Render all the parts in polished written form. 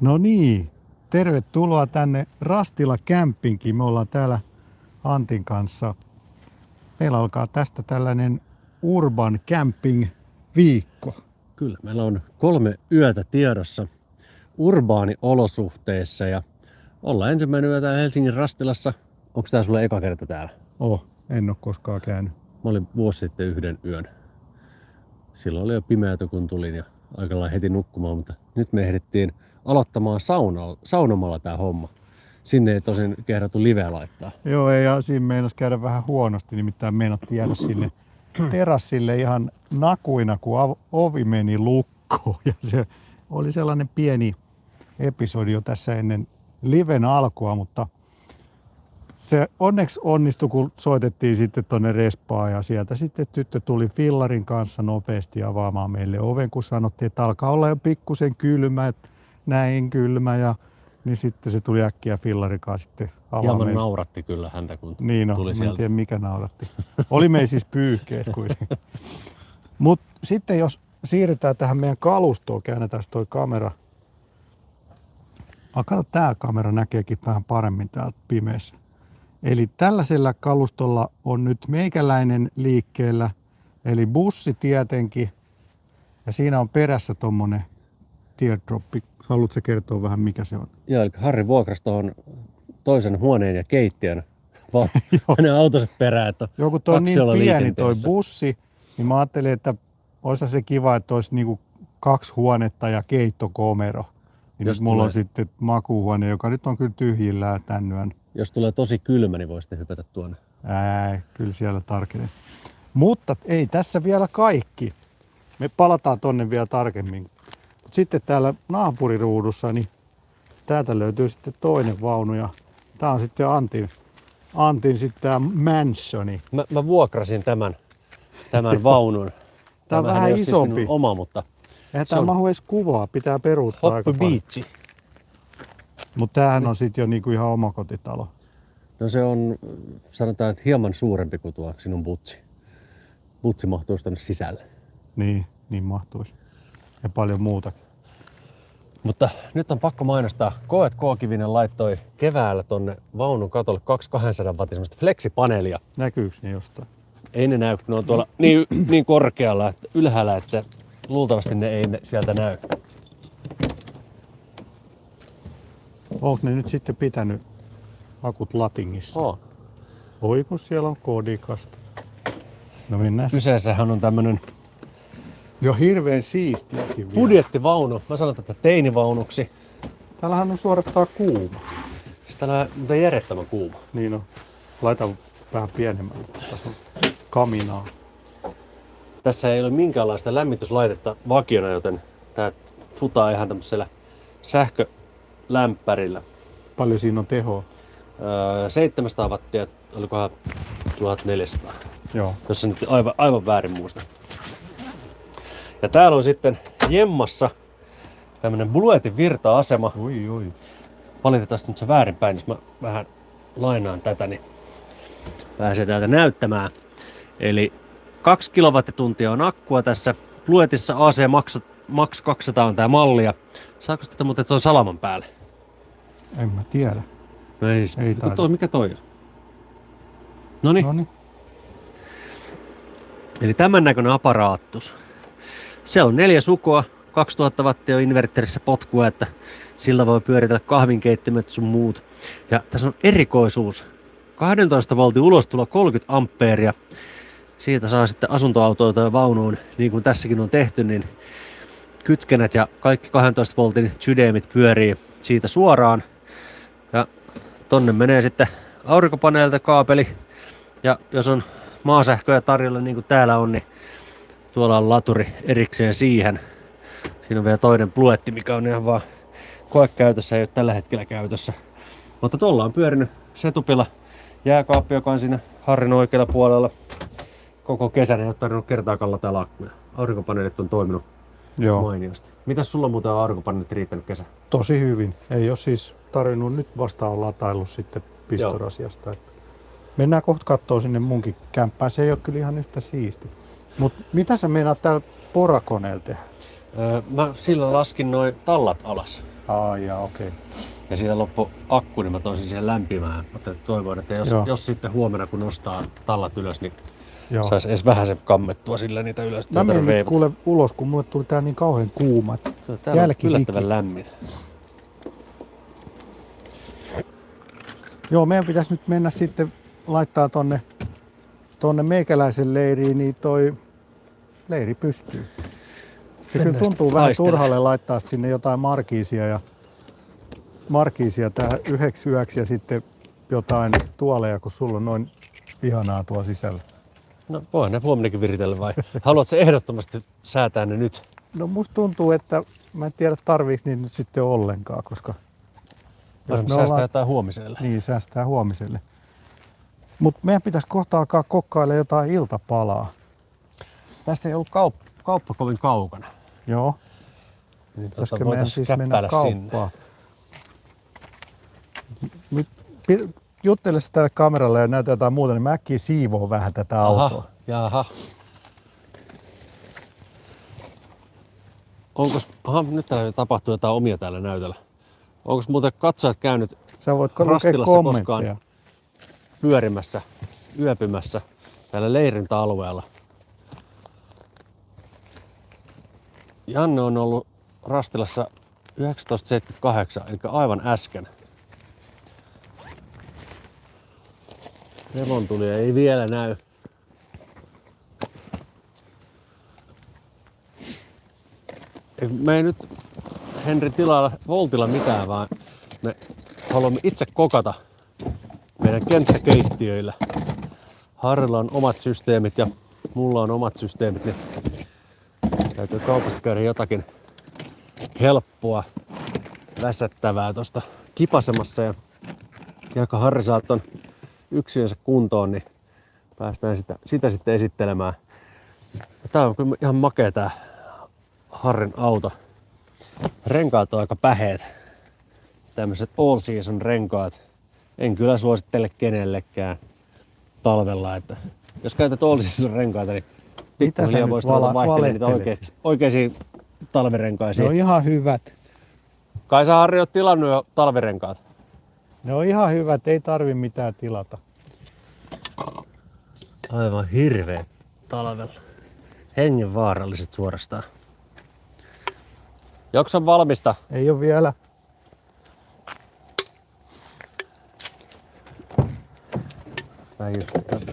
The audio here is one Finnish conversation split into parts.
No niin, tervetuloa tänne Rastila Campingin. Me ollaan täällä Antin kanssa. Meillä alkaa tästä tällainen Urban Camping viikko. Kyllä, meillä on 3 yötä tiedossa urbaaniolosuhteissa ja ollaan ensimmäinen yö täällä Helsingin Rastilassa. Onko tää sulle eka kerta täällä? En ole koskaan käynyt. Mä olin vuosi sitten 1 yön. Silloin oli jo pimeätä kun tulin ja aika lailla heti nukkumaan, mutta nyt me ehdittiin aloittamaan saunomalla tää homma. Sinne ei tosin kehdattu liveä laittaa. Joo, ja siinä meinasi käydä vähän huonosti, nimittäin meinattiin jäädä sinne terassille ihan nakuina, kun ovi meni lukkoon. Ja se oli sellainen pieni episodi jo tässä ennen liven alkua, mutta se onneksi onnistui, kun soitettiin sitten tonne respaan ja sieltä sitten tyttö tuli fillarin kanssa nopeasti avaamaan meille oven, kun sanottiin, että alkaa olla jo pikkusen kylmä, että näin kylmä ja niin sitten se tuli äkkiä fillarin kanssa sitten avaamaan. Hieman nauratti kyllä häntä, kun niin tuli sieltä. sieltä. En tiedä mikä nauratti. Oli meillä siis pyyhkeet kuitenkin. Mutta sitten jos siirrytään tähän meidän kalustoon, käännetään toi kamera. Kato, tää kamera näkeekin vähän paremmin täältä pimeässä. Eli tällaisella kalustolla on nyt meikäläinen liikkeellä, eli bussi tietenkin. Ja siinä on perässä tommonen teardroppi. Haluatko kertoa vähän mikä se on? Joo, eli Harri vuokrasi tuohon toisen huoneen ja keittiön vaan hänen autonsa perään. Että joku toi on niin pieni toi liikenteessä. bussi, niin mä ajattelin, että olisi se kiva, että olisi niinku 2 huonetta ja keittokomero. Niin nyt mulla on sitten makuuhuone, joka nyt on kyllä tyhjillään tän yön. Jos tulee tosi kylmä, niin voisitte hypätä tuonne. Kyllä siellä tarkenee. Mutta ei tässä vielä kaikki. Me palataan tonne vielä tarkemmin. Mut sitten täällä naapuriruudussa, niin täältä löytyy sitten toinen vaunu. Ja tää on sitten Antin sitten tää mansioni. Mä vuokrasin tämän vaunun. Tää on vähän ei ole isompi. Siis oma, mutta Eihän se tää on mahu edes kuvaa, pitää peruuttaa aika Hoppi paljon. Beach. Mutta tämähän on sitten jo niinku ihan omakotitalo. No se on, sanotaan, että hieman suurempi kuin tuo sinun butsi. Butsi mahtuisi tonne sisälle. Niin mahtuisi. Ja paljon muutakin. Mutta nyt on pakko mainostaa. K&K Kivinen laittoi keväällä tonne vaunun katolle 2 200 wattin semmoista fleksipaneelia. Näkyykö ne jostain? Ei ne näy, kun ne on tuolla niin korkealla, että ylhäällä, että luultavasti ne ei sieltä näy. Onko ne nyt sitten pitänyt akut latingissa? Oi kun siellä on kodikasta. No mennään. Kyseessähän on tämmönen Jo hirveän siistiäkin vielä. budjettivaunu. Mä sanon tätä teinivaunuksi. Täällähän on suorastaan kuuma. Siis täällä on järjettömän kuuma. Niin on. Laita vähän pienemmälle. Tässä on kaminaa. Tässä ei ole minkäänlaista lämmityslaitetta vakiona, joten tää futaa ihan tämmöisellä sähkölämpärillä. Paljon siinä on tehoa. 700 wattia, olikohan 1400. Joo. Jos nyt aivan väärin muista. Ja täällä on sitten jemmassa tämmönen Bluetin virta-asema. Oi. Valitettavasti nyt se väärinpäin, jos mä vähän lainaan tätä, niin pääsee täältä näyttämään. Eli 2 kilowattituntia on akkua tässä. Bluetissa AC Max 200 on tää malli. Ja saako tätä muuten tuon salaman päälle? En mä tiedä. No ei, Ei taida. mikä toi on? Noniin. Noniin. Eli tämän näköinen aparaattus. Se on 4 sukoa, 2000 wattia on inverterissä potkua, että sillä voi pyöritellä kahvinkeittimet sun muut. Ja tässä on erikoisuus. 12 voltin ulostulo 30 ampeeria. Siitä saa sitten asuntoautoilta ja vaunuun, niin kuin tässäkin on tehty, niin kytkenät ja kaikki 12 voltin sydämit pyörii siitä suoraan. Ja tonne menee sitten aurinkopaneelta kaapeli. Ja jos on maasähköä tarjolla niin kuin täällä on, niin tuolla on laturi erikseen siihen. Siinä on vielä toinen Bluetti, mikä on ihan vaan koekäytössä, ei ole tällä hetkellä käytössä. Mutta tuolla on pyörinyt setupilla jääkaappi, joka on siinä Harrin oikealla puolella. Koko kesän ei ole tarvinnut kertaakaan latella akkuja. Aurinkopaneelit on toiminut mainiosti. Mitäs sulla muuten on aurinkopaneelit riittänyt kesä? Tosi hyvin. Ei ole siis tarvinnut, nyt vasta on lataillut sitten pistorasiasta. Mennään kohta kattoo sinne munkin kämppään. Se ei ole kyllä ihan yhtä siisti. Mut mitä sä meinaat täällä porakoneella tehdä? Mä sillä laskin noin tallat alas. Okei. Ja siitä loppu akku, niin mä toisin siihen lämpimään. Mutta toivon, että jos sitten huomenna kun nostaa tallat ylös, niin Joo. saisi edes vähän sen kammettua sillä niitä ylös. Mä menen nyt kuule ulos, kun mulle tuli tää niin kauhean kuuma. Täällä on yllättävän lämmin. Joo, meidän pitäisi nyt mennä sitten laittaa tonne meikäläisen leiriin, niin toi leiri pystyy. Se kyllä tuntuu vähän turhalle laittaa sinne jotain markiisia tähän yhdeksi yöksi ja sitten jotain tuoleja, kun sulla on noin ihanaa tuo sisällä. No voihan ne huomennakin viritellä vai haluatko ehdottomasti säätää ne nyt? No musta tuntuu, että mä en tiedä tarviiko niitä nyt sitten ollenkaan, koska jos me säästää jotain huomiselle. Niin, säästää huomiselle. Mutta meidän pitäisi kohta alkaa kokkailla jotain iltapalaa. Tästä ei ollut kauppa kovin kaukana. Joo. Niin Pitäisikö meidän siis mennä kauppaan? Nyt juttele se tälle kameralle ja näytä jotain muuta, niin mä äkkiä siivoon vähän tätä autoa. Jaha. Nyt täällä tapahtuu jotain omia täällä näytöllä. Onko muuten katsojat käynyt Sä voit Rastilassa koskaan pyörimässä, yöpymässä täällä leirintäalueella? Janne on ollut Rastilassa 1978, eli aivan äsken. Revontulija ei vielä näy. Me ei nyt Henri tilailla Voltilla mitään, vaan me haluamme itse kokata meidän kenttäkeittiöillä. Harrilla on omat systeemit ja mulla on omat systeemit, niin täytyy kaupasta käydä jotakin helppoa, väsättävää tosta kipasemassa ja kun Harri saa ton yksiönsä kuntoon, niin päästään sitä sitten esittelemään. Ja tää on kyllä ihan makea tää Harrin auto. Renkaat on aika päheet. Tämmöiset all season renkaat. En kyllä suosittele kenellekään talvella, että jos käytät all season renkaita, niin pikkuhiljaa voisi vaihtella niitä oikeisiin talvirenkaisiin. Ne on ihan hyvät. Kai sä Harri oot tilannut jo talvirenkaat? Ne on ihan hyvät, ei tarvi mitään tilata. Aivan hirveet talvella. Hengenvaaralliset suorastaan. Joksa valmista? Ei ole vielä.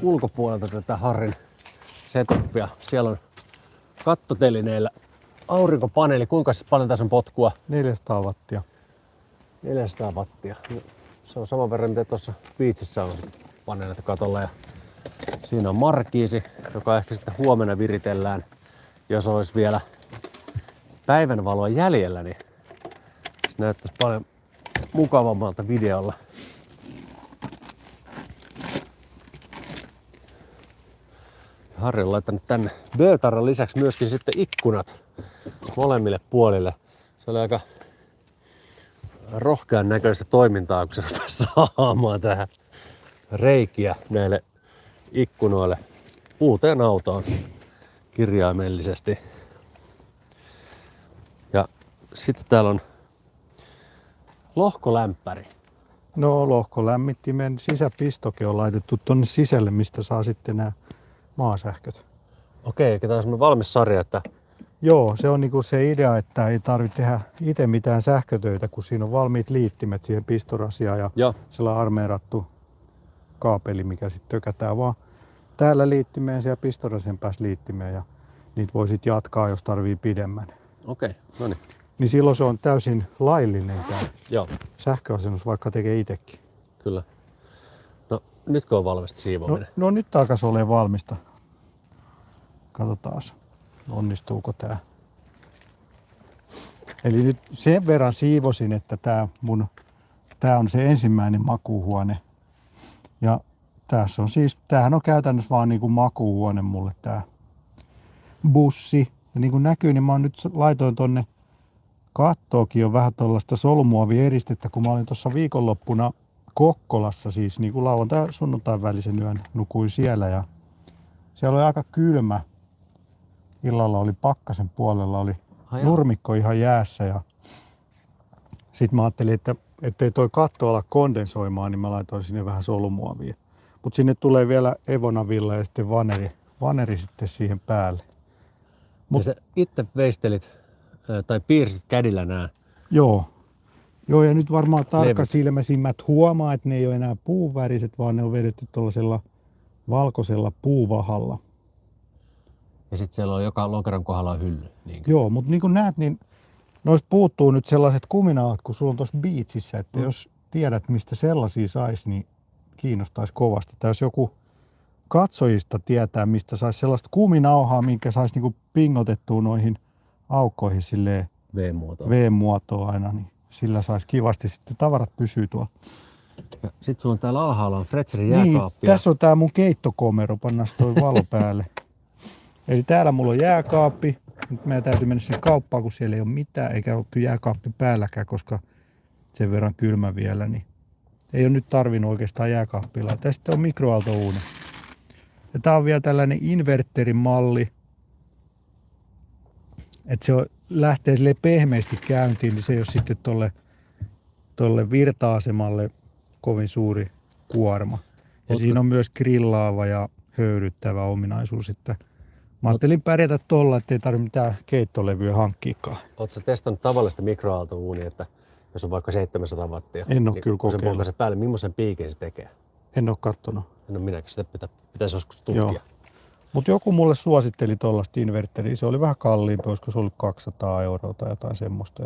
Ulkopuolelta tätä Harrin setupia. Siellä on kattotelineillä aurinkopaneeli. Kuinka paljon tässä on potkua? 400 wattia. 400 wattia. Se on saman verran mitä tuossa Beachissä on paneelit katolla. Ja siinä on markiisi, joka ehkä sitten huomenna viritellään. Jos olisi vielä päivänvaloa jäljellä, niin se näyttäisi paljon mukavammalta videolla. Harri on laittanut tänne B-tarran lisäksi myöskin sitten ikkunat molemmille puolille. Se oli aika rohkean näköistä toimintaa, kun se rupesi saamaan tähän reikiä näille ikkunoille uuteen autoon kirjaimellisesti. Ja sitten täällä on lohkolämpäri. No, lohkolämmittimen sisäpistoke on laitettu tonne sisälle, mistä saa sitten nämä maasähköt. Okei, eli tämä on semmoinen valmis sarja, että... Joo, se on niinku se idea, että ei tarvitse tehdä itse mitään sähkötöitä, kun siinä on valmiit liittimet siihen pistorasiaan ja sellainen armeerattu kaapeli, mikä sitten tökätään vaan täällä liittimeen, siellä pistorasian päässä liittimeen ja niitä voi sitten jatkaa, jos tarvii pidemmän. Okei, no niin. Niin silloin se on täysin laillinen tämä sähköasennus, vaikka tekee itsekin. Kyllä. No, nytkö on valmista siivominen? No nyt alkaisi olemaan valmista. Katsotaan, onnistuuko tää. Eli nyt sen verran siivosin, että tää on se ensimmäinen makuuhuone. Ja tässä on siis, tämähän on käytännössä vaan niinku makuuhuone mulle tää bussi. Ja niin kuin näkyy, niin mä oon nyt laitoin tonne kattoonkin jo vähän tuollaista solmuovieristettä, kun mä olin tuossa viikonloppuna Kokkolassa, siis niin kuin lauantai sunnuntain välisen yön nukuin siellä ja siellä oli aika kylmä. Illalla oli pakkasen puolella, oli nurmikko ihan jäässä ja Sitten mä ajattelin, että ettei toi katto ala kondensoimaan, niin mä laitoin sinne vähän solumuovia. Mutta sinne tulee vielä Evonavilla ja sitten vaneri sitten siihen päälle. Ja sä itse veistelit tai piirsit kädillä nämä. Joo. Joo, ja nyt varmaan Levyt. tarkkasilmäisimmät huomaa, että ne ei ole enää puuväriset, vaan ne on vedetty tuollaisella valkoisella puuvahalla. Ja sitten siellä on joka lokeron kohdalla on hylly. Niinkö? Joo, mutta niin kuin näet, niin noista puuttuu nyt sellaiset kuminauhat, kun sulla on tuossa Beatsissä, että jos tiedät, mistä sellaisia saisi, niin kiinnostaisi kovasti. Tai jos joku katsojista tietää, mistä saisi sellaista kuminauhaa, minkä saisi niin kuin pingotettua noihin aukkoihin silleen V-muotoa. V-muotoa aina, niin sillä saisi kivasti sitten tavarat pysyä tuolla. Sitten sulla on täällä alhaalla on Fretzerin Niin, jääkaappi. tässä on tää mun keittokomero, pannaan toi valo päälle. Eli täällä mulla on jääkaappi. Nyt meidän täytyy mennä sinne kauppaan, kun siellä ei ole mitään, eikä ole jääkaappi päälläkään, koska sen verran kylmä vielä. Niin ei ole nyt tarvinnut oikeastaan jääkaappia laittaa. Sitten on mikroaaltouuni. Ja tää on vielä tällainen inverterin malli. Että se lähtee sille pehmeästi käyntiin, niin se ei ole sitten tolle virta-asemalle kovin suuri kuorma. Ja siinä on myös grillaava ja höyryttävä ominaisuus. Että mä ajattelin pärjätä tuolla, ettei tarvitse mitään keittolevyä hankkiikaan. Oletko sä testannut tavallista mikroaaltouunia, että jos on vaikka 700 wattia, En ole niin kyllä kun sen kokeillut. polkaisee päälle, millaisen piikin se tekee? En ole kattonut. En ole minäkin, sitä pitäisi joskus tutkia. Joo. Mutta joku mulle suositteli tuollaista inverteriä. Se oli vähän kalliimpi, olisiko se ollut 200 € tai jotain semmoista.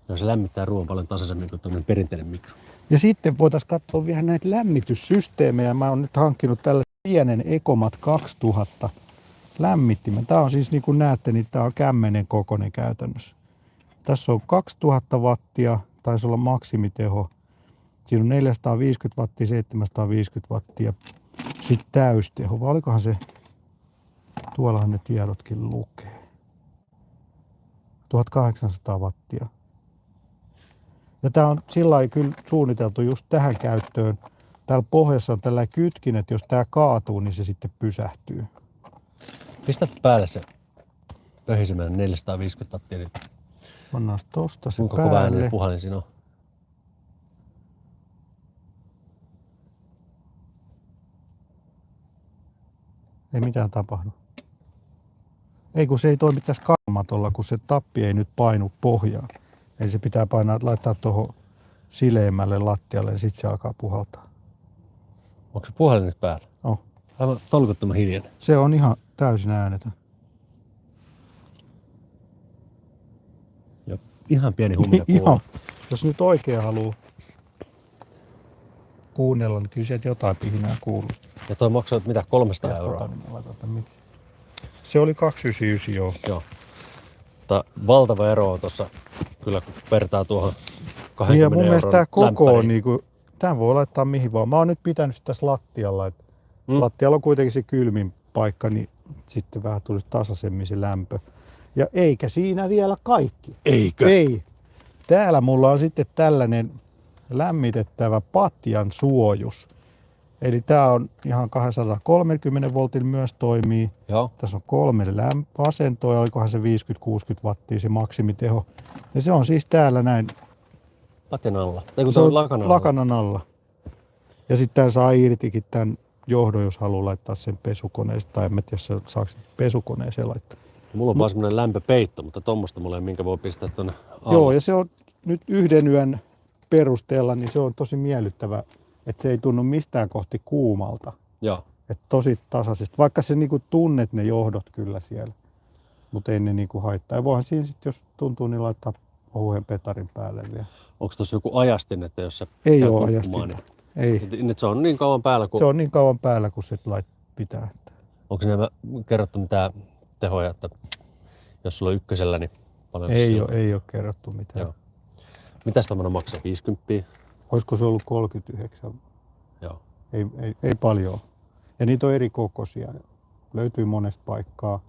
No, se lämmittää ruoan paljon tasaisemmin kuin tämmöinen perinteinen mikro. Ja sitten voitaisiin katsoa vielä näitä lämmityssysteemejä. Mä oon nyt hankkinut tällä pienen Ecomat 2000 lämmittimen. Tää on siis niin kuin näette, niin tää on kämmenen kokoinen käytännössä. Tässä on 2000 wattia, taisi olla maksimiteho. Siinä on 450 wattia, 750 wattia. Sitten täysteho, vai olikohan se, tuollahan ne tiedotkin lukee. 1800 wattia. Ja tää on sillä lailla kyllä suunniteltu just tähän käyttöön. Täällä pohjassa on tällainen kytkin, että jos tää kaatuu, niin se sitten pysähtyy. Pistä päälle se pöhisemään 450 wattia. Niin Pannaan tosta se kuinka kova ääninen päälle. puhalin siinä on? Ei mitään tapahdu. Ei kun se ei toimi tässä kammatolla, kun se tappi ei nyt painu pohjaan. Eli se pitää laittaa tuohon sileämmälle lattialle ja sitten se alkaa puhaltaa. Onko se puhelin nyt päällä? Oh. Aivan tolkuttoman hiljainen. Se on ihan täysin äänetön. Ja ihan pieni humina kuuluu. Ihan. Jos nyt oikein haluaa kuunnella, niin kyllä sieltä jotain pihinää kuuluu. Ja toi maksoi mitä 300 €. Se oli 299, joo. Joo. Mutta valtava ero on tuossa kyllä kun vertaa tuohon 20 Niin ja mun mielestä tämä koko on lämpäriin. niinku, tämän voi laittaa mihin vaan. Mä oon nyt pitänyt sitä tässä lattialla. Lattialla on kuitenkin se kylmin paikka, niin sitten vähän tulisi tasaisemmin se lämpö. Ja eikä siinä vielä kaikki. Eikö? Ei. Täällä mulla on sitten tällainen lämmitettävä patjan suojus. Eli tää on ihan 230 voltin myös toimii. Joo. Tässä on 3 asentoa ja olikohan se 50-60 wattia se maksimiteho. Ja se on siis täällä näin. Patjan alla. Tai kun se on lakanan alla. Lakanan alla. Ja sitten tän saa irtikin tän johdon, jos haluaa laittaa sen pesukoneesta. Tai en tiedä, saako pesukoneeseen laittaa. Mulla on vaan semmonen lämpöpeitto, mutta tommosta mulla ei minkä voi pistää tonne alle. Joo, ja se on nyt yhden yön perusteella, niin se on tosi miellyttävä, että se ei tunnu mistään kohti kuumalta. Joo. Että tosi tasaisesti, vaikka se niinku tunnet ne johdot kyllä siellä, mutta ei ne niinku haittaa. Ja voihan siinä sitten, jos tuntuu, niin laittaa ohuen petarin päälle vielä. Onko tuossa joku ajastin, että jos se Ei käy ole kukkumaan, ajastinta. Ei. niin se on niin kauan päällä kuin... Se on niin kauan päällä, kun se pitää. Onko nämä kerrottu mitään tehoja, että jos sulla on ykkösellä, niin paljon Ei ole kerrottu mitään. Joo. Mitäs tämmönen maksaa? 50? Olisiko se ollut 39? Joo. Ei paljon. Ja niitä on eri kokoisia. Löytyy monesta paikkaa.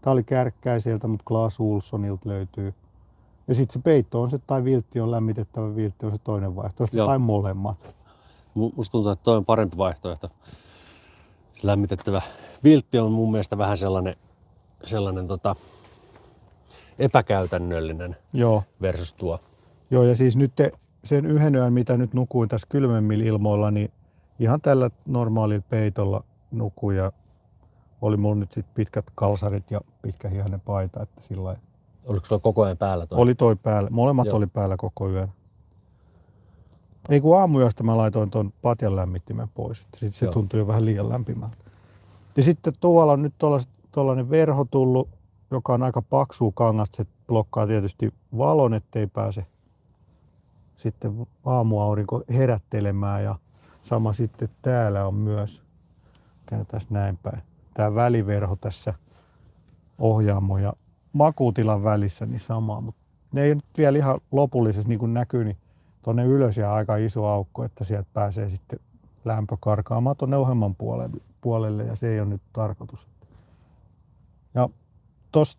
Tää oli Kärkkäiseltä, mutta Clas Ohlsonilta löytyy. Ja sitten se peitto on se, tai viltti on lämmitettävä viltti on se toinen vaihtoehto, Joo. tai molemmat. Musta tuntuu, että toi on parempi vaihtoehto. Se lämmitettävä viltti on mun mielestä vähän sellainen epäkäytännöllinen Joo. versus tuo. Joo, ja siis nyt sen yhden yön, mitä nyt nukuin tässä kylmemmillä ilmoilla, niin ihan tällä normaalilla peitolla nukuin ja oli mulla nyt sit pitkät kalsarit ja pitkähihainen paita, että sillä lailla. Oliko sulla koko ajan päällä toi? Oli toi päällä. Molemmat Joo. oli päällä koko yön. Ei kun aamuyöstä mä laitoin ton patjan lämmittimen pois. Sitten se Joo. tuntui jo vähän liian lämpimältä. Ja sitten tuolla on nyt tuollainen verho tullut, joka on aika paksua kangasta. Se blokkaa tietysti valon, ettei pääse sitten aamuaurinko herättelemään. Ja sama sitten täällä on myös, käännetään näin päin, tää väliverho tässä ohjaamo ja makuutilan välissä, niin sama. Mutta ne ei nyt vielä ihan lopullisesti niin kuin näkyy, niin tuonne ylös jää aika iso aukko, että sieltä pääsee sitten lämpö karkaamaan tuonne ohjelman puolelle ja se ei ole nyt tarkoitus. Ja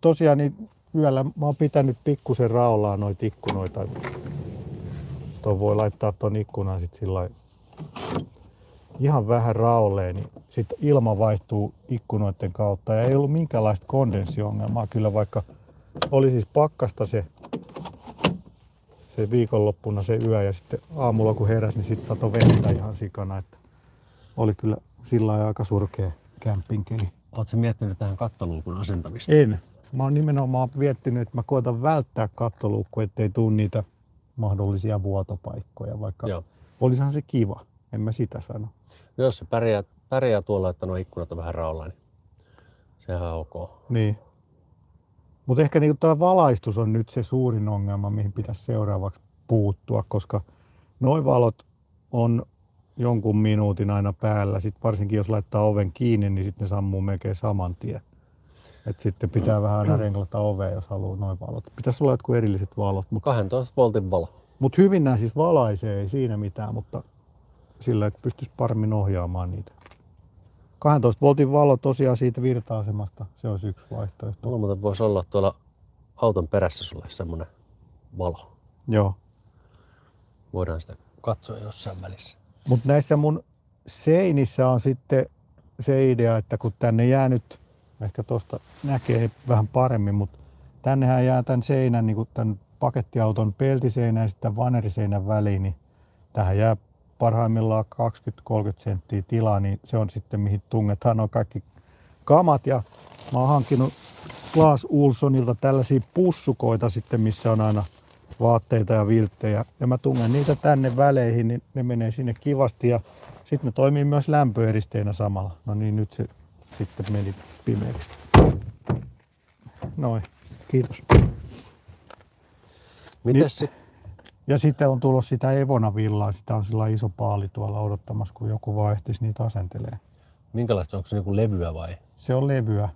tosiaan niin yöllä mä oon pitänyt pikkusen raollaan noita ikkunoita. Tuon voi laittaa tuon ikkunan sitten sillä ihan vähän raolleen, niin sitten ilma vaihtuu ikkunoiden kautta ja ei ollut minkäänlaista kondenssiongelmaa kyllä, vaikka oli siis pakkasta se viikonloppuna se yö ja sitten aamulla kun heräsi, niin sitten satoi vettä ihan sikana, että oli kyllä sillä lailla aika surkea kämppinkeli. Oletko miettinyt tähän kattoluukun asentamista? En. Mä oon nimenomaan miettinyt, että mä koitan välttää kattoluukkuja, ettei tule niitä mahdollisia vuotopaikkoja, vaikka Joo. olisihan se kiva, en mä sitä sano. No jos se pärjää tuolla, että nuo ikkunat on vähän raollaan, niin sehän on ok. Niin. Mutta ehkä niinku tämä valaistus on nyt se suurin ongelma, mihin pitäisi seuraavaksi puuttua, koska nuo valot on jonkun minuutin aina päällä. Sitten varsinkin jos laittaa oven kiinni, niin sitten ne sammuu melkein saman tien. Et sitten pitää vähän aina renglata ovea, jos haluaa noin valot. Pitäisi olla jotkut erilliset valot. 12 voltin valo. Mutta hyvin nämä siis valaisee, ei siinä mitään, mutta sillä, että pystyisi paremmin ohjaamaan niitä. 12 voltin valo tosiaan siitä virta-asemasta, se olisi yksi vaihtoehto. Mulla muuten voisi olla tuolla auton perässä sulle semmonen valo. Joo. Voidaan sitä katsoa jossain välissä. Mutta näissä mun seinissä on sitten se idea, että kun tänne jää nyt, ehkä tuosta näkee vähän paremmin, mutta tännehän jää tämän seinän, niin kuin tämän pakettiauton peltiseinän ja sitten vaneriseinän väliin, niin tähän jää parhaimmillaan 20-30 senttiä tilaa, niin se on sitten mihin tungetaan on kaikki kamat. Ja mä oon hankkinut Clas Ohlsonilta tällaisia pussukoita sitten, missä on aina vaatteita ja vilttejä. Ja mä tungen niitä tänne väleihin, niin ne menee sinne kivasti ja sitten ne toimii myös lämpöeristeinä samalla. No niin, nyt se sitten meni pimeäksi. Noin, kiitos. Mites sit? Ja sitten on tullut sitä Evona-villaa, sitä on sillä iso paali tuolla odottamassa, kun joku vaan ehtisi niitä asentelee. Minkälaista, onko se niinku levyä vai? Se on levyä.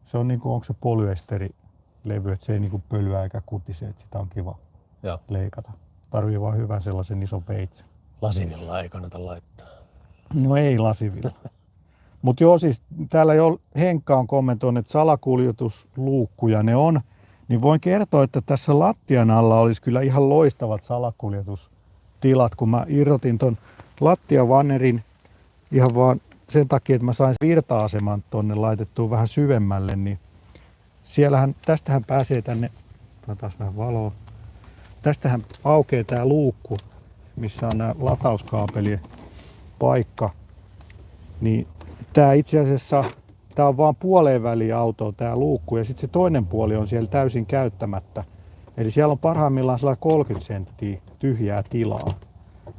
Se on niinku, onko se polyesterilevy, että se ei niinku pölyä eikä kutise, että sitä on kiva Joo. leikata. Tarvii vaan hyvän sellaisen ison veitsen. Lasivilla ei kannata laittaa. No ei lasivilla. Mutta joo, siis täällä jo Henkka on kommentoinut, että salakuljetusluukkuja ne on. Niin voin kertoa, että tässä lattian alla olisi kyllä ihan loistavat salakuljetustilat, kun mä irrotin ton lattiavannerin ihan vaan sen takia, että mä sain virta-aseman tonne laitettua vähän syvemmälle, niin tästähän pääsee tänne, taas vähän valoa, tästähän aukeaa tää luukku, missä on nämä latauskaapelien paikka, niin tää itse asiassa tää on vaan puoleen väliin autoa tää luukku ja sitten se toinen puoli on siellä täysin käyttämättä. Eli siellä on parhaimmillaan 30 senttiä tyhjää tilaa,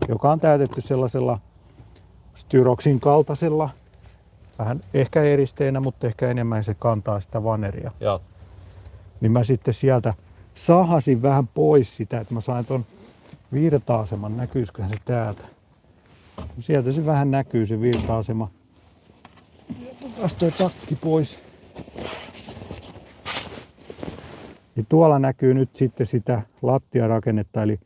joka on täytetty sellaisella styroksin kaltaisella, vähän ehkä eristeenä, mutta ehkä enemmän se kantaa sitä vaneria. Joo. Niin mä sitten sieltä sahasin vähän pois sitä, että mä sain ton virta-aseman, näkyisiköhän se täältä. Sieltä se vähän näkyy se virta-asema. Taas toi takki pois. Ja tuolla näkyy nyt sitten sitä lattiarakennetta, eli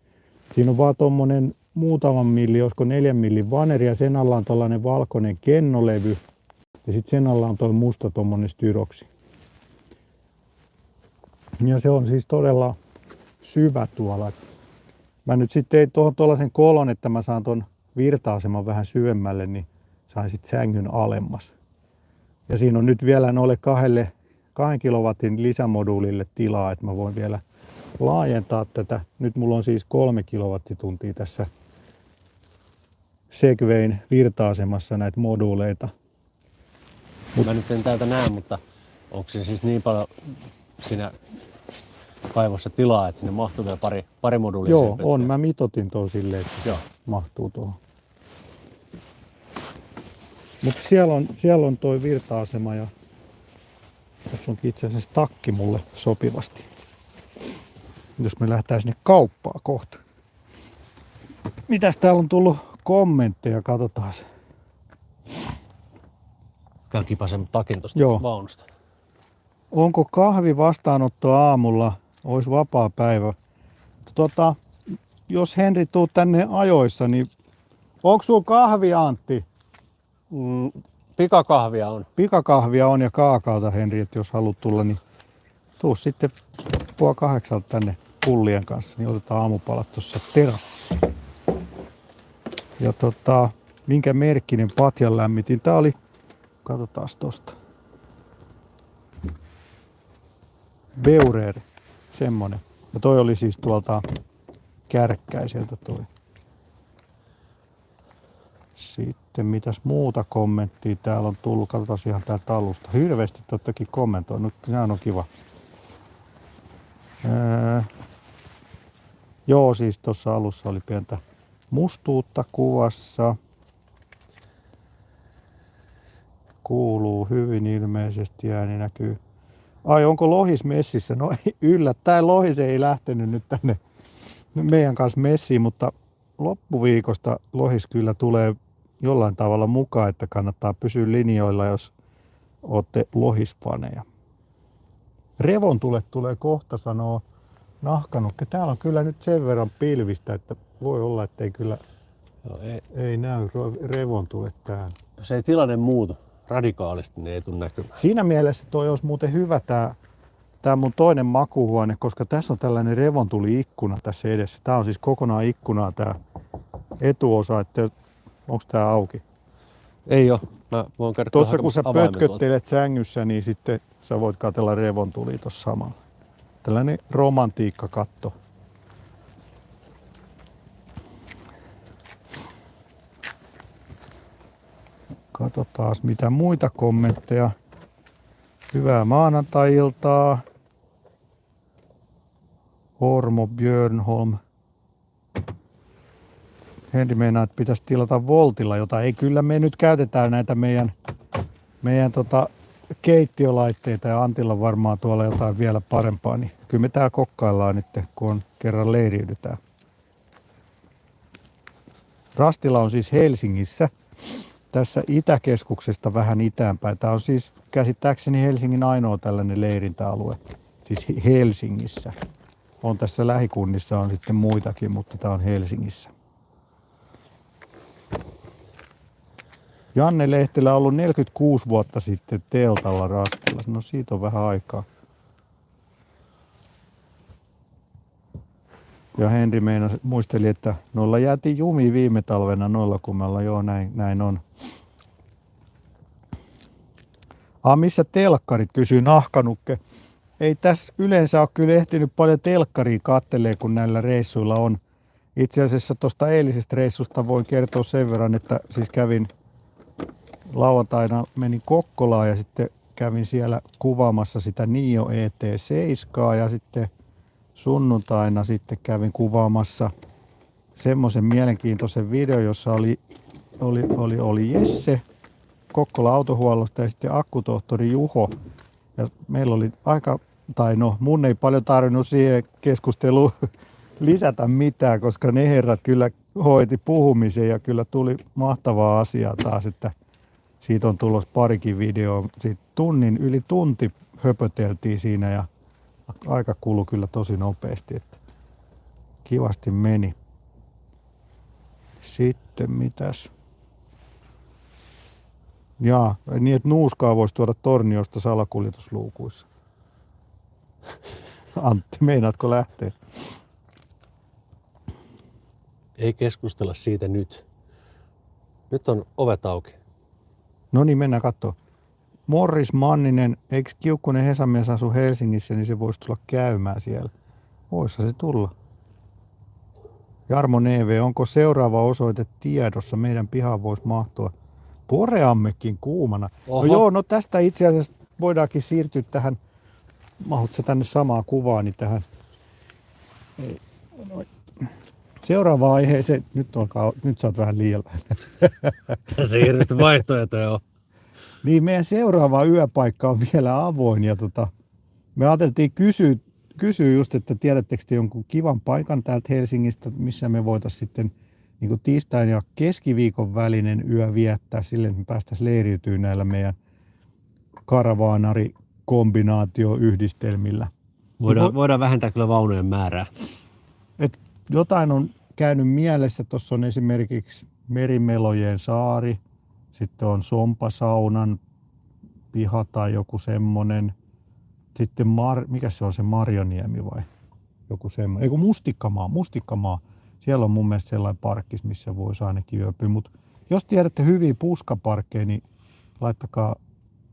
siinä on vaan tommonen muutaman milli, olisiko 4 millin vaneri ja sen alla on tollanen valkoinen kennolevy ja sitten sen alla on toi musta tommonen styroksi. Ja se on siis todella syvä tuolla. Mä nyt sitten tein tuohon tuollaisen kolon, että mä saan ton virta-aseman vähän syvemmälle, niin sain sitten sängyn alemmas. Ja siinä on nyt vielä noille 2 kilowatin lisämoduulille tilaa, että mä voin vielä laajentaa tätä. Nyt mulla on siis 3 kilowattituntia tässä Segwayn virta-asemassa näitä moduuleita. Mä nyt en täältä näe, mutta onko se siis niin paljon siinä kaivossa tilaa, että sinne mahtuu vielä pari moduulia? Joo, on. Mä mitotin tuon silleen, että Joo. mahtuu tuohon. Mutta siellä on toi virta-asema ja tässä onkin itse asiassa takki mulle sopivasti. Jos me lähdetään sinne kauppaa kohta. Mitäs täällä on tullut kommentteja, katsotaan. Käy kipasen takin tuosta Joo. vaunusta. Onko kahvi vastaanotto aamulla? Ois vapaa päivä. Jos Henri tuu tänne ajoissa, niin onko sulla kahvi, Antti? Pikakahvia on. Pikakahvia on ja kaakaota, Henri, että jos haluat tulla, niin tuu sitten 7:30 tänne pullien kanssa, niin otetaan aamupalat tuossa terassissa. Ja minkä merkkinen patjan lämmitin? Tää oli, katsotaan tosta. Beurer, semmonen. Ja toi oli siis tuolta Kärkkäiseltä toi. Sitten mitäs muuta kommenttia täällä on tullut? Katsotaan ihan täältä alusta. Hirveästi tottakin kommentoinut. Sehän on kiva. Joo, siis tuossa alussa oli pientä mustuutta kuvassa. Kuuluu hyvin ilmeisesti, ääni näkyy. Ai, onko lohis messissä? No ei yllättäen lohis ei lähtenyt nyt tänne meidän kanssa messiin, mutta loppuviikosta lohis kyllä tulee jollain tavalla mukaan, että kannattaa pysyä linjoilla, jos olette lohisfaneja. Revontulet tulee kohta, sanoo Nahkanukke. Täällä on kyllä nyt sen verran pilvistä, että voi olla, ettei kyllä ei näy revontulet täällä. Jos ei tilanne muutu radikaalisti, niin ei tule näkymään. Siinä mielessä toi olisi muuten hyvä tää mun toinen makuuhuone, koska tässä on tällainen revontuli-ikkuna tässä edessä. Tää on siis kokonaan ikkunaa tää etuosa, että onko tää auki? Ei oo. Mä voin käydä Tuossa kun sä avaimen pötköttelet sängyssä, niin sitten sä voit katsella revontulia tossa samalla. Tällainen romantiikkakatto. Katsotaan mitä muita kommentteja. Hyvää maanantai-iltaa. Ormo Björnholm. Henri meinaa, että pitäisi tilata Voltilla, jota ei kyllä me nyt käytetään näitä meidän keittiölaitteita ja Antilla varmaan tuolla jotain vielä parempaa, niin kyllä me täällä kokkaillaan nyt, kun on kerran leiriydytään. Rastila on siis Helsingissä, tässä Itäkeskuksesta vähän itäänpäin. Tämä on siis käsittääkseni Helsingin ainoa tällainen leirintäalue, siis Helsingissä. On tässä lähikunnissa on sitten muitakin, mutta tämä on Helsingissä. Janne Lehtelä on ollut 46 vuotta sitten teltalla Rastilla. No siitä on vähän aikaa. Ja Henri muisteli, että noilla jäätiin jumiin viime talvena noilla kummalla. Joo, näin on. Missä telkkarit, kysyy Nahkanukke. Ei tässä yleensä ole kyllä ehtinyt paljon telkkaria kattelee, kun näillä reissuilla on. Itse asiassa tuosta eilisestä reissusta voin kertoa sen verran, että siis kävin lauantaina menin Kokkolaan ja sitten kävin siellä kuvaamassa sitä NIO ET7 ja sitten sunnuntaina sitten kävin kuvaamassa semmoisen mielenkiintoisen video, jossa oli Jesse Kokkola autohuollosta ja sitten akkutohtori Juho. Ja meillä oli mun ei paljon tarvinnut siihen keskusteluun lisätä mitään, koska ne herrat kyllä hoiti puhumisen ja kyllä tuli mahtavaa asiaa taas, että siitä on tulossa parikin videoa. Siitä yli tunti höpöteltiin siinä ja aika kului kyllä tosi nopeasti, että kivasti meni. Sitten mitäs? Jaa, niin että nuuskaa voisi tuoda Torniosta salakuljetusluukuissa. Antti, meinaatko lähteä? Ei keskustella siitä nyt. Nyt on ovet auki. No niin, mennään katsomaan. Morris Manninen, eikö Kiukkunen Hesamies asu Helsingissä, niin se voisi tulla käymään siellä. Voisihan se tulla. Jarmo Neve, onko seuraava osoite tiedossa? Meidän pihaan voisi mahtua poreammekin kuumana. Oho. No joo, no tästä itse asiassa voidaankin siirtyä tähän. Mahut sä tänne samaa kuvaa, niin tähän. Ei, noin. Seuraava aiheeseen. Nyt sä oot vähän liian Tässä ei hirveästi vaihtoehtoja ole. Niin meidän seuraava yöpaikka on vielä avoin ja me ajateltiin kysyä just, että tiedättekö te jonkun kivan paikan täältä Helsingistä, missä me voitaisiin sitten niin kuin tiistain ja keskiviikon välinen yö viettää silleen, että me päästäisiin leiriytyä näillä meidän karavaanarikombinaatioyhdistelmillä. Voidaan vähentää kyllä vaunujen määrää. Et jotain on käynyt mielessä, tuossa on esimerkiksi Merimelojen saari, sitten on Sompasaunan piha tai joku semmonen. Sitten mikä se on se Marjoniemi vai joku semmoinen? Eiku Mustikkamaa. Siellä on mun mielestä sellainen parkkis, missä voisi ainakin yöpyä. Mutta jos tiedätte hyviä puskaparkkeja, niin laittakaa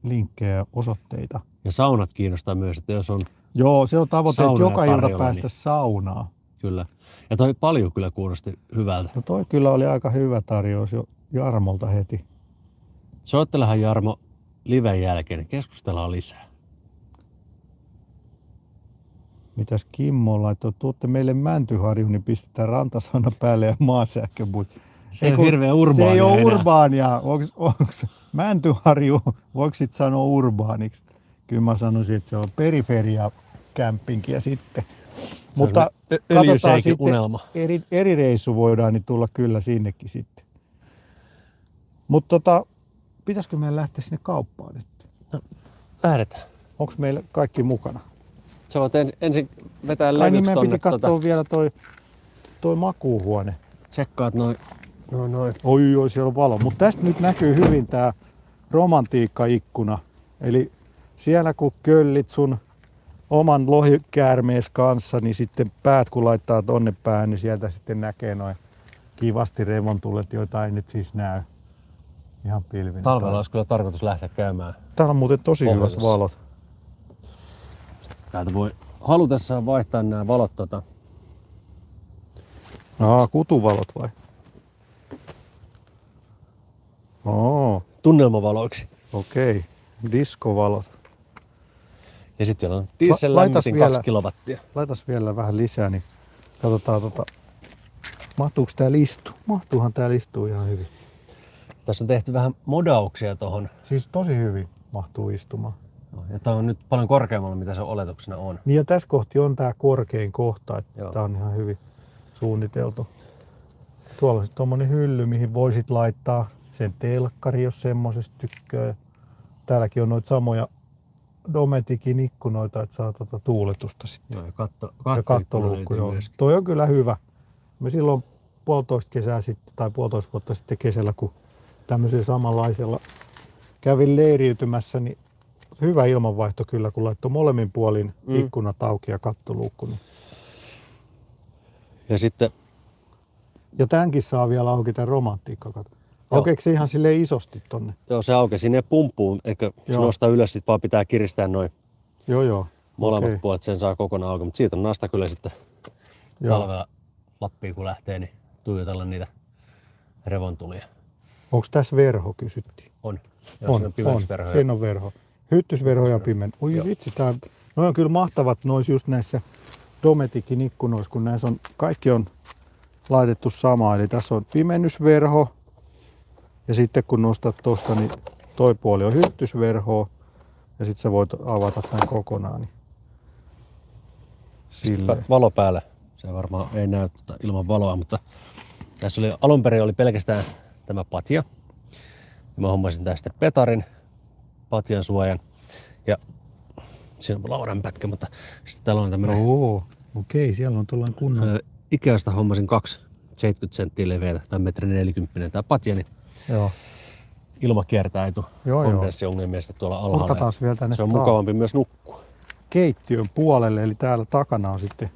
linkkejä ja osoitteita. Ja saunat kiinnostaa myös, että jos on... Joo, se on tavoite, että joka ilta tarjolla, päästä niin... saunaan. Kyllä. Ja toi paljon kyllä kuulosti hyvältä. No toi kyllä oli aika hyvä tarjous jo Jarmolta heti. Soittelehan Jarmo liven jälkeen, niin keskustellaan lisää. Mitäs Kimmo laittoi? Tuutte meille Mäntyharjuun, niin pistetään rantasauna päälle ja maasähköbut. Se on hirveän urbaania. Se ei ole urbaania. Onks Mäntyharju, voiko sit sanoa urbaaniksi? Kyllä mä sanoisin, että se on periferia-kämpinkiä sitten. Mutta katsotaan sitten, unelma. Eri reissu voidaan niin tulla kyllä sinnekin sitten. Mutta pitäisikö meidän lähteä sinne kauppaan nyt? No, lähdetään. Onko meillä kaikki mukana? Sä voit ensin vetää Niin levyksi meidän tonne. piti katsoa vielä toi makuuhuone. Tsekkaat noin. Oi, siellä on valo. Mutta tästä nyt näkyy hyvin tää romantiikkaikkuna. Eli siellä kun köllit sun oman lohikäärmees kanssa, niin sitten päät kun laittaa tonne päähän, niin sieltä sitten näkee noin kivasti revontulet, joita ei nyt siis näy. Ihan pilvinä. Talvella olisi kyllä tarkoitus lähteä käymään. Täällä on muuten tosi hyvät valot. Täältä voi halutessaan vaihtaa nämä valot Kutuvalot vai? tunnelmavaloiksi. Okei. Diskovalot. Ja sitten siellä on diesel lämmitin 2 kilowattia. Laitas vielä vähän lisää, niin katsotaan mahtuuko tää listu? Mahtuuhan tää listuu ihan hyvin. Tässä on tehty vähän modauksia tohon. Siis tosi hyvin mahtuu istumaan. Ja tää on nyt paljon korkeammalla, mitä se oletuksena on. Niin ja tässä kohti on tää korkein kohta, että Joo. tää on ihan hyvin suunniteltu. Tuolla on sitten tommonen hylly, mihin voisit laittaa sen telkkari, jos semmosesta tykkää. Täälläkin on noita samoja Dometikin ikkunoita, että saa tuuletusta sitten. Joo, ja kattoluukku. Toi on kyllä hyvä. Me silloin puolitoista vuotta sitten kesällä, kun tämmöisellä samanlaisella kävin leiriytymässä, niin hyvä ilmanvaihto kyllä, kun laittoi molemmin puolin ikkunat auki ja kattoluukku. Niin. Ja tämänkin saa vielä auki tämän romantiikka. Aukeeko se ihan silleen isosti tonne? Joo, se aukesi sinne pumppuun, eikä se nostaa ylös, sit vaan pitää kiristää noin molemmat puolet, sen saa kokonaan auki. Mutta siitä on nasta kyllä sitten talvella Lappiin kun lähtee, niin tuijotella niitä revontulia. Onko tässä verho, kysyttiin? On. Joo, on. Siinä on verho. Hyttysverho ja pimeä. Oi vitsi, noi on kyllä mahtavat just näissä Dometikin ikkunoissa, kun näissä on, kaikki on laitettu samaa. Eli tässä on pimennysverho ja sitten kun nostat tosta, niin toi puoli on hyttysverho ja sitten sä voit avata tämän kokonaan. Niin valo päälle. Se varmaan ei näy ilman valoa, mutta tässä oli alun perin oli pelkästään tämä patja. Mä hommasin tästä petarin, patjan suojan ja siinä on laudan pätkä, mutta sitten täällä on tämmönen... Okei, siellä on tuollainen kunnon... Ikeasta hommasin 70 senttiä leveätä tai 1,40 metriä tää patja, niin ilma kiertää etu kondenssiongelmia tuolla alhaalla. Vielä tänne se on mukavampi myös nukkua. Keittiön puolelle, eli täällä takana on sitten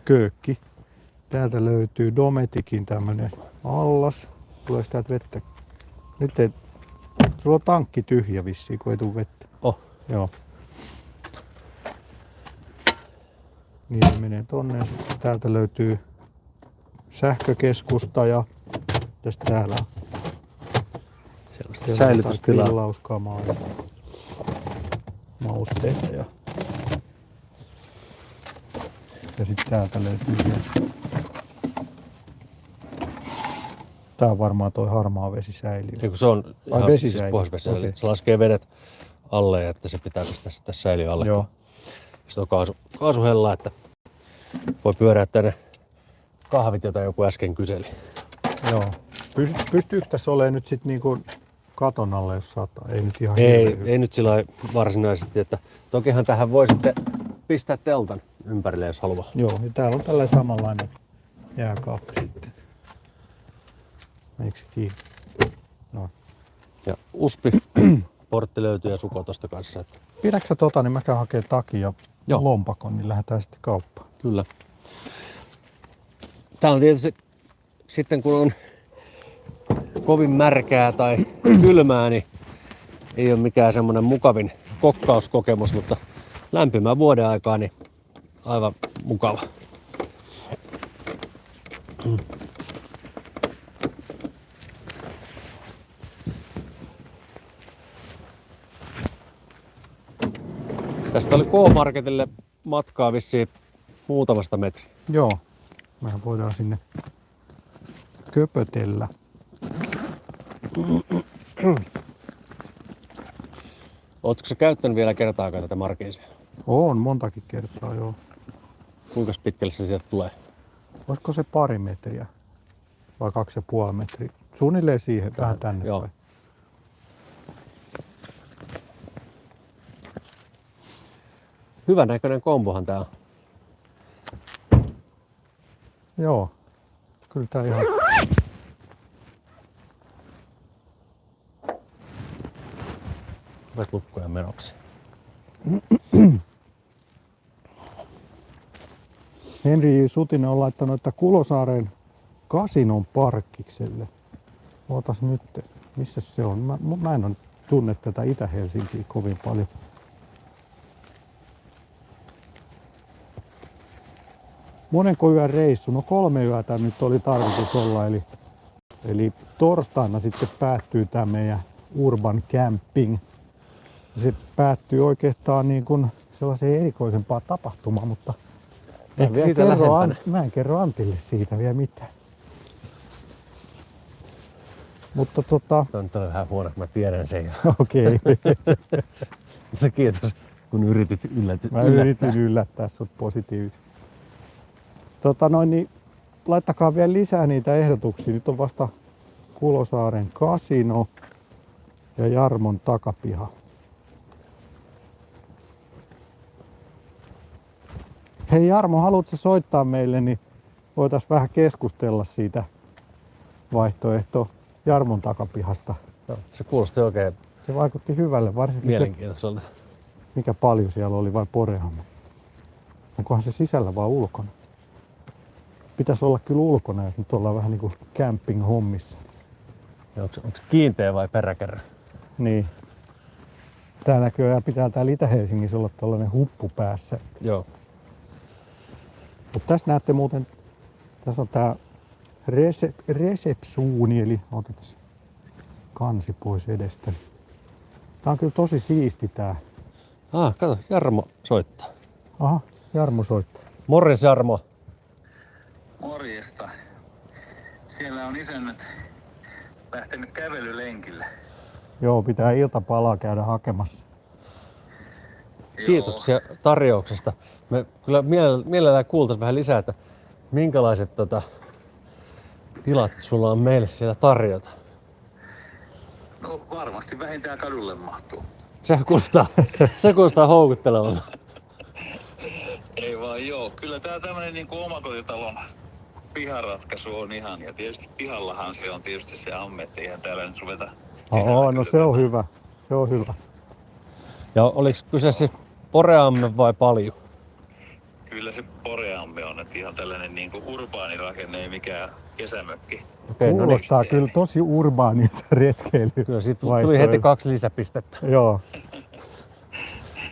köökki. Täältä löytyy Dometikin tämmönen allas. Tulee täältä vettä. Nyt ei... Sulla on tankki tyhjä vissiin, kun ei tule vettä. Oh. Joo. Niin se menee tonne ja sitten täältä löytyy sähkökeskusta ja tästä täällä on Sellaista säilytystilaa. grillauskamaa ja mausteita ja sitten täältä löytyy vielä. Tää on varmaan toi harmaa vesisäiliö. Eikö se on ihan vesisäiliö? siis puhdas vesisäiliö. Okei. Se laskee vedet alle, että se pitää tässä säiliö alle. Joo. Sitten on kaasuhella, että voi pyöräyttää ne kahvit, joita joku äsken kyseli. Joo. Pystyykö tässä olemaan nyt sit niinku katon alle, jos saattaa? Ei nyt ihan Ei nyt sillä lailla varsinaisesti, että tokihan tähän voi sitten pistää teltan ympärille, jos haluaa. Joo, ja täällä on tällainen samanlainen jääkaappi sitten. Meikö se kiinni? No. Ja uspi, portti löytyy ja suko tosta kanssa. Että Pidätkö sä niin mä käyn hakemaan takin ja Joo. lompakon, niin lähdetään sitten kauppaan. kyllä. Tää on tietysti sitten kun on kovin märkää tai kylmää, niin ei ole mikään semmoinen mukavin kokkauskokemus, mutta lämpimään vuoden aikaa niin aivan mukava. Tästä oli K-Marketille matkaa vissiin muutamasta metriä. Joo, mehän voidaan sinne köpötellä. Ootko sä käyttänyt vielä kertaakaan tätä markeisia? On montakin kertaa, joo. Kuinka pitkälle se sieltä tulee? Olisiko se 2 metriä vai 2,5 metriä? Suunnilleen siihen, vähän tänne Joo. päin. Hyvän näköinen kombohan tää on. Joo, kyllä tää ihan... Ovet lukkoja menoksi. Henri Sutinen on laittanut, että Kulosaaren kasinon parkkikselle. Ootas nyt, missä se on? Mä en tunne tätä Itä-Helsinkiä kovin paljon. Monenko yön reissu? No 3 yötä nyt oli tarkoitus olla, eli torstaina sitten päättyy tämä meidän Urban Camping. Se päättyy oikeastaan niin kuin sellaiseen erikoisempaan tapahtumaan, mutta Ehkä siitä lähempänä. mä en kerro Antille siitä vielä mitään. Mutta Tämä on nyt vähän huono, mä tiedän sen. okei. Mutta kiitos, kun yritit yllättää. Mä yritin yllättää sut positiivisesti. Niin laittakaa vielä lisää niitä ehdotuksia. Nyt on vasta Kulosaaren kasino ja Jarmon takapiha. Hei Jarmo, haluatko soittaa meille, niin voitaisiin vähän keskustella siitä vaihtoehto Jarmon takapihasta. Joo, se kuulosti oikein Se vaikutti hyvälle, varsinkin se, mielenkiintoiselta. mikä paljon siellä oli, vai porehamma. Onkohan se sisällä vai ulkona? Pitäisi olla kyllä ulkona, jos nyt ollaan vähän niinku camping-hommissa. Onko se kiinteä vai peräkärry? Niin. Tää näköjään pitää täällä Itä-Helsingissä olla tällainen huppu päässä. Joo. Mutta tässä näette muuten, tässä on tää resepsuuni, eli otetaan kansi pois edestä. Tää on kyllä tosi siisti tää. Kato, Jarmo soittaa. Aha, Jarmo soittaa. Morjes Jarmo. Morjesta. Siellä on isännät lähtenyt kävelylenkille. Joo, pitää iltapalaa käydä hakemassa. Kiitoksia tarjouksesta. Me kyllä mielellään kuultaisiin vähän lisää, että minkälaiset tilat sulla on meille siellä tarjota. No varmasti vähintään kadulle mahtuu. Se kuulostaa houkuttelevalta. Ei vaan joo. Kyllä tää tämmönen niinku omakotitalon piharatkaisu on ihan. Ja tietysti pihallahan se on tietysti se ammetti. Eihän täällä nyt ruveta Oo, no se on hyvä. Se on hyvä. Ja oliko kyseessä poreamme vai paljon? Kyllä se poreamme on. Että ihan tällainen niinku urbaani rakenne, ei mikään kesämökki. Okei, no niin. Kuulostaa kyllä tosi urbaanilta retkeily. Kyllä siitä tuli heti 2 lisäpistettä. Joo.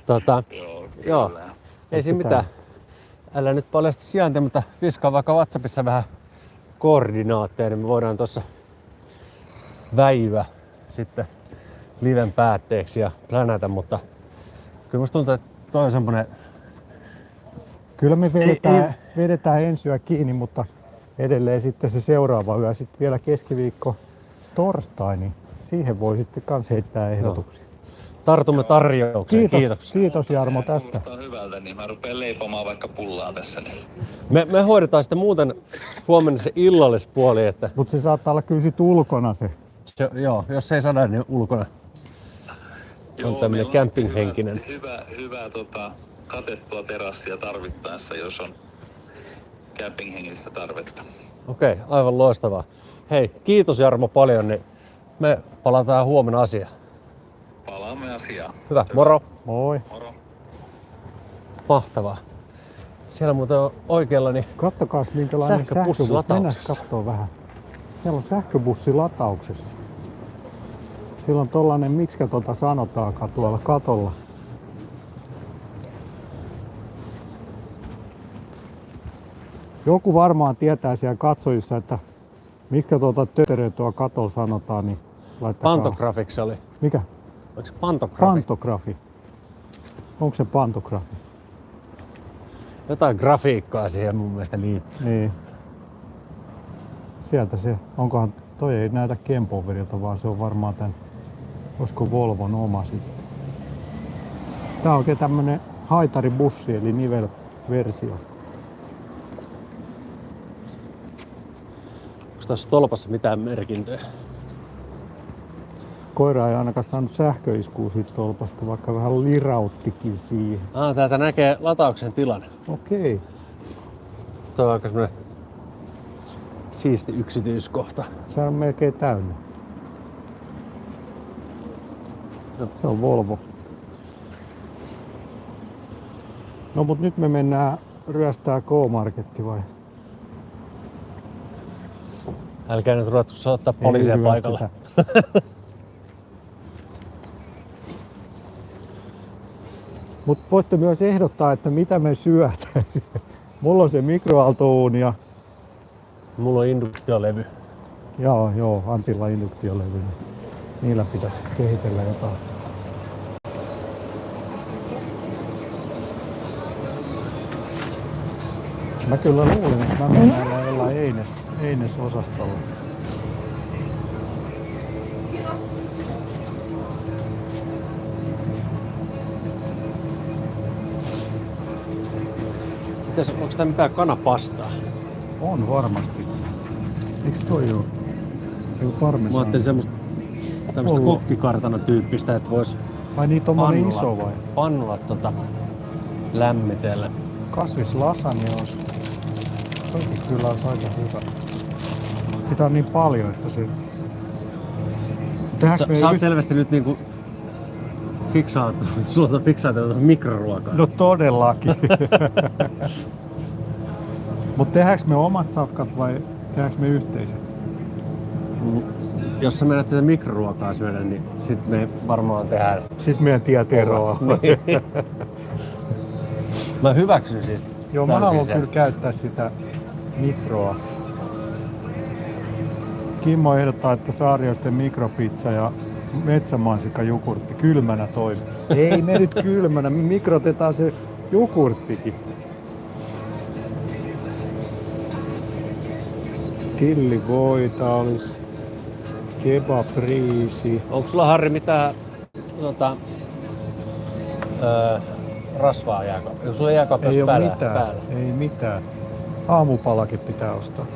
Joo, kyllä. Joo. Ei siinä mitään. älä nyt paljasta sijaintia, mutta viskaa vaikka WhatsAppissa vähän koordinaatteja, niin me voidaan tuossa väivyä sitten liven päätteeksi ja plänätä, mutta kyllä musta tuntuu, että toi on semmonen... Kyllä me vedetään ensi yö kiinni, mutta edelleen sitten se seuraava yö, sitten vielä keskiviikko torstai, niin siihen voi sitten kans heittää ehdotuksia. Tartumme tarjoukseen. Kiitos. Kiitos Jarmo tästä. Kuulostaa hyvältä, niin mä rupean leipomaan vaikka pullaa tässä. Niin. Me hoidetaan sitten muuten huomenna se illallispuoli, että Mutta se saattaa olla kyllä sit ulkona se. joo, jos ei sada, niin ulkona. On tämmönen camping-henkinen. Hyvä katettua terassia tarvittaessa, jos on camping-henkistä tarvetta. Okei, aivan loistavaa. Hei, kiitos Jarmo paljon, niin me palataan huomenna asiaan. Palaamme asiaan. Hyvä, moro. Moi. Moro. Mahtavaa. Siellä muuten on oikealla niin Kattokaas minkälainen sähköbussi sähköbussi. Mennään latauksessa. kattoo vähän. Siellä on sähköbussi latauksessa. Sillä on tollanen, miksikä sanotaankaan tuolla katolla. Joku varmaan tietää siellä katsojissa, että mitkä töteröä tuolla katolla sanotaan, niin laittakaa. Pantografiksi oli. Mikä? Oliko se pantografi? Pantografi. Onko se pantografi? Jotain grafiikkaa siihen mun mielestä liittyy. Niin. Sieltä se, onkohan, toi ei näytä Kempoverilta, vaan se on varmaan tän, olisiko Volvon oma sitten. Tää on oikein tämmönen haitaribussi, eli nivelversio. Onko tässä tolpassa mitään merkintöjä? Koira ei ainakaan saanut sähköiskua siitä tolpasta, vaikka vähän lirauttikin siihen. Täältä näkee latauksen tilan. Okei. Tuo on aika semmonen siisti yksityiskohta. Tää on melkein täynnä. Se on Volvo. No mut nyt me mennään ryöstää K-Marketti vai? Älkää nyt ruvettu ottaa poliisia Ei paikalle. ryöstetä. Mut voitte myös ehdottaa, että mitä me syötään. Mulla on se mikroaaltouuni ja Mulla on induktiolevy. joo, Antilla induktiolevy. Niillä pitäisi kehitellä jotain. Mä kyllä luulin, että mä mennään jollain Eines-osastolla. Onko tää mitään kanapastaa? On varmasti. Eiks toi oo? Joku Mä parmesan. ajattelin semmoista tämmöstä Olla. kokkikartano tyyppistä, että vois Ai niin, tommonen iso vai? pannulla lämmitellä. Kasvislasania olisi. Toikin kyllä olisi aika hyvä. Sitä on niin paljon, että se... Sä oot selvästi nyt niinku sulla on fiksaantunut mikroruokaa. No todellakin. Mut tehdäänkö me omat safkat vai tehdäänkö me yhteiset? Jos sä menet sitä mikroruokaa syödä, niin sit me varmaan tehdään. Sitten meidän tiet eroaa. Niin. Mä hyväksyn siis. Joo, mä täysin haluan sen. kyllä käyttää sitä mikroa. Kimmo ehdottaa, että Saarioisten mikropizza ja metsämansikka jogurtti kylmänä toimii. Ei me nyt kylmänä, me mikrotetaan se jogurttikin. Tillivoita olisi, kebabriisi. Onko sulla Harri mitään rasvaa jääkaapissa? Onko sulla jääkaapissa Ei ole päällä? mitään, ei mitään. Aamupalakin pitää ostaa.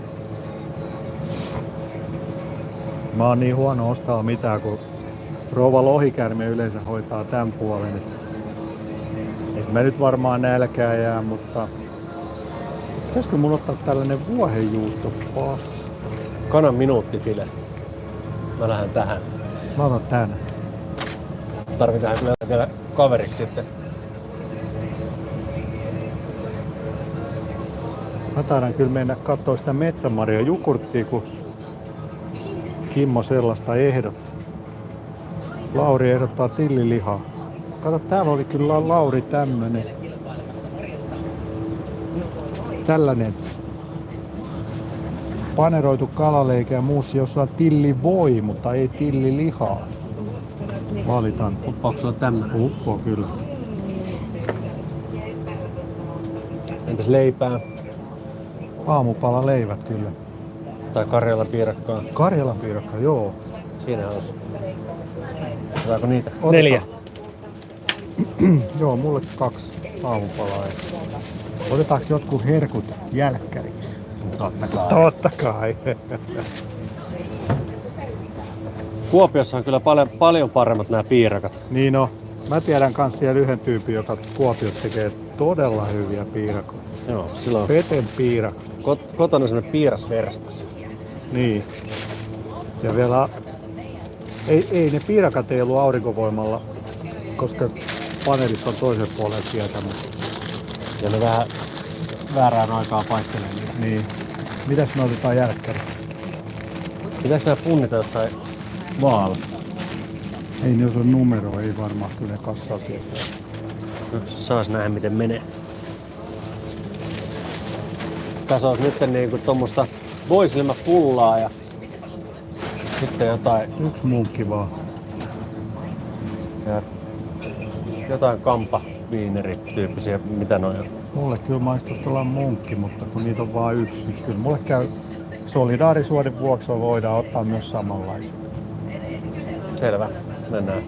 Mä oon niin huono ostaa mitään, kun rouva Lohikärme yleensä hoitaa tän puolen. Et mä nyt varmaan nälkää jää, mutta pitäisikö mun ottaa tällainen vuohenjuustopasta? Kanan minuuttifile. Mä lähden tähän. Mä otan tän. Tarvitaan kyllä vielä kaveriksi sitten. Mä taidan kyllä mennä kattoo sitä metsämarja jogurttia, kun Kimmo sellaista ehdottaa. Lauri ehdottaa tillilihaa. Kato, täällä oli kyllä Lauri tämmönen. tällainen paneroitu kalaleike ja muussa, jossa on tillivoi, mutta ei tillilihaa. Valitaan. Uppaako sulla tämmönen? Uppo kyllä. Entäs leipää? Aamupala leivät kyllä. Tai Karjalan piirakkaa? Karjalan piirakka, joo. Siinä olisi. Otetaanko niitä? Otetaan. 4. Joo, mulle 2 aamupalaa. Otetaanko jotkut herkut jälkkäriksi? Totta kai. Totta kai. Kuopiossa on kyllä paljon paremmat nämä piirakat. Niin no, mä tiedän kans siellä yhden tyypin, joka Kuopiossa tekee todella hyviä piirakoita. Joo, silloin Peten piirakka. kotona on semmonen piirasverstas. Niin. Ja vielä ei ne piirakat ei ollut aurinkovoimalla, koska paneelit on toisen puolen tietä. Ja ne vähän väärään aikaan paistelee niitä. Niin. Mitäs me otetaan jälkkäri? Pitääkö nää punnita jossain vaalla? Ei ne osaa numeroa, ei varmaan kyllä ne kassaa tietää. Saas nähdä miten menee. Tässä olisi nyt niinku tommosta voisilmäpullaa ja sitten Yksi munkki vaan. jotain kampaviineri-tyyppisiä, mitä noi on. Mulle kyllä maistuisi tuolla munkki, mutta kun niitä on vaan yksi, niin kyllä mulle käy solidaarisuuden vuoksi voidaan ottaa myös samanlaiset. Selvä, mennään.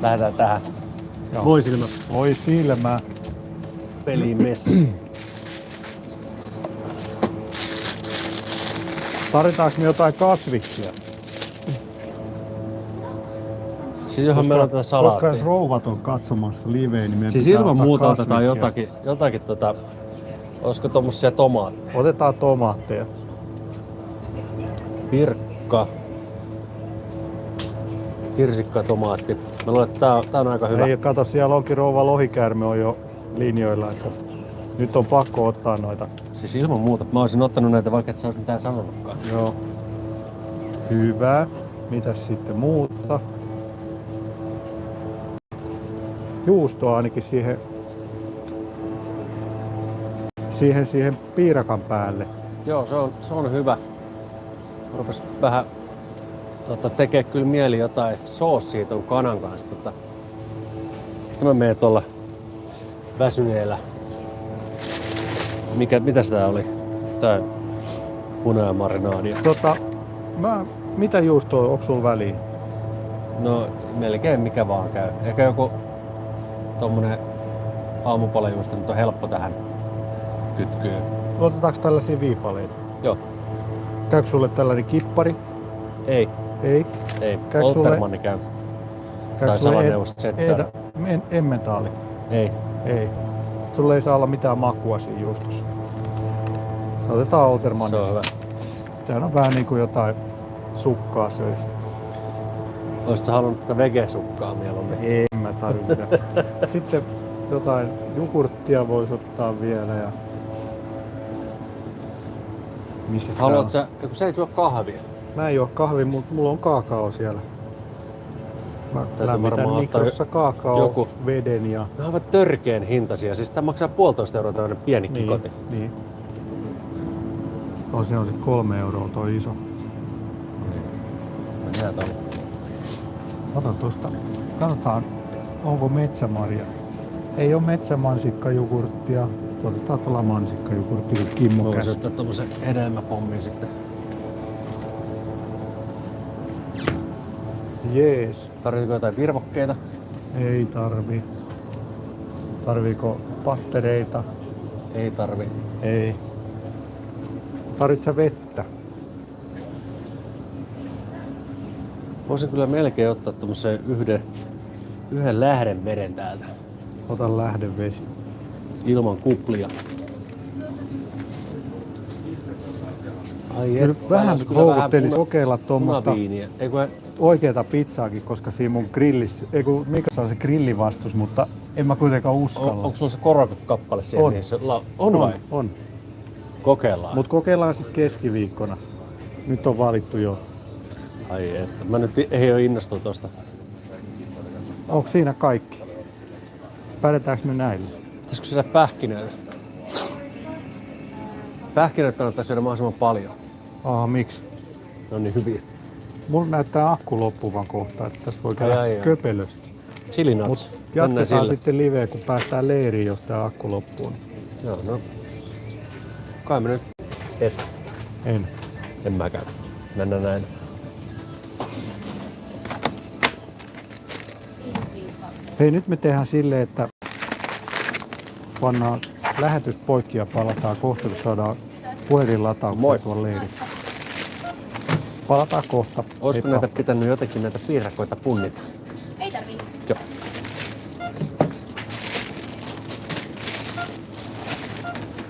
Lähdetään tähän. Joo. Voisilmä Voi silmä. peliin messi. Tarvitaanko me jotain kasviksia? Siis johon meillä on tätä Koska salaattia. jos rouvat on katsomassa liveen, niin meidän Siis pitää ilman ottaa muuta otetaan kasviksia. jotakin olisiko tommosia tomaatteja? Otetaan tomaatteja. Pirkka. Kirsikka, tomaatti. Mä luulen, että tää on aika hyvä. Ei, kato, siellä onkin rouva lohikäärme on jo linjoilla, että nyt on pakko ottaa noita. Siis ilman muuta. Mä olisin ottanut näitä vaikka et sä ois mitään sanonutkaan. Joo. Hyvä. Mitäs sitten muuta? Juustoa ainakin siihen piirakan päälle. Joo, se on hyvä. Rupes vähän tekee kyllä mieli jotain soossia ton kanan kanssa. Mä menen tuolla väsyneellä. Mitä tää oli? Tää hunajamarinadia. Mitä juustoa, onko sulla väliin? No melkein mikä vaan käy. Ehkä joku tommonen aamupalajuusto nyt on helppo tähän kytkyyn. Otetaanko tällaisia viipaleita? Joo. Käykö sulle tällainen kippari? Ei. Ei. Käykö sulle- Oltermanni käy. Käykö Tai sulle salaneuvos Zetter. emmentaali? Ei. Ei. Sulle ei saa olla mitään makua siinä juustossa. Otetaan Se on Oltermannista. hyvä. Sehän on vähän niinku jotain sukkaa söisi. Olisitko halunnut tätä vegesukkaa mieluummin? En mä tarvitse. Sitten jotain jogurttia voisi ottaa vielä ja... Missä tää Haluat on? sä, kun sä et juo kahvia. Mä en juo kahvia, mutta mulla on kaakao siellä. Mä Täytyy lämmitän varmaan ottaa mikrossa kaakao, joku- veden ja... Ne ovat törkeen hintaisia. Siis tää maksaa 1,5 euroa tämmönen pieni kikoti. Niin. Se on sit 3 euroa toi iso. Mennään tuolla. Ota tosta. Katsotaan, onko metsämarja. Ei oo metsämansikkajogurttia. Otetaan tuolla mansikkajogurtti, kun Kimmo Voisi käski. ottaa tommosen hedelmäpommin sitten. Jees. Tarvitsetko jotain virvokkeita? Ei tarvi. Tarviiko pattereita? Ei tarvi. Ei. Tarvitsetko vettä? Voisin kyllä melkein ottaa tommosen yhden lähden veden täältä. Ota lähdevesi. Ilman kuplia. Ai Kyllä et, vähän täällä olisi houkuttelisi kokeilla tuommoista punaviiniä. Eikö oikeata pizzaakin, koska siinä mun grillissä, ei kun Mika saa se grillivastus, mutta en mä kuitenkaan uskalla. onko sulla se korokappale siellä? On. Niin se on vai? On. Kokeillaan. Mut kokeillaan sitten keskiviikkona. Nyt on valittu jo. Ai että. Mä nyt ei oo innostunut tosta. Onko siinä kaikki? Pärjätäänkö me näillä? Pitäisikö syödä pähkinöitä? Pähkinät kannattaa syödä mahdollisimman paljon. Aha, miksi? Ne on niin hyviä. Mulla näyttää akku loppuvan kohta, että tästä voi käydä Ai. köpelösti. Chili nuts. Mutta Mennään jatketaan sillä. sitten liveä, kun päästään leiriin, jos tää akku loppuu. Joo, no. Kai mä nyt. En mäkään. Mennään näin. Hei, nyt me tehdään silleen, että pannaan lähetys poikki ja palataan kohta, kun saadaan puhelinlatauksia Moi. tuolla leirissä. Palataan kohta. Olisiko Heippa. näitä pitänyt jotenkin näitä piirakoita punnita? Ei tarvii. Joo.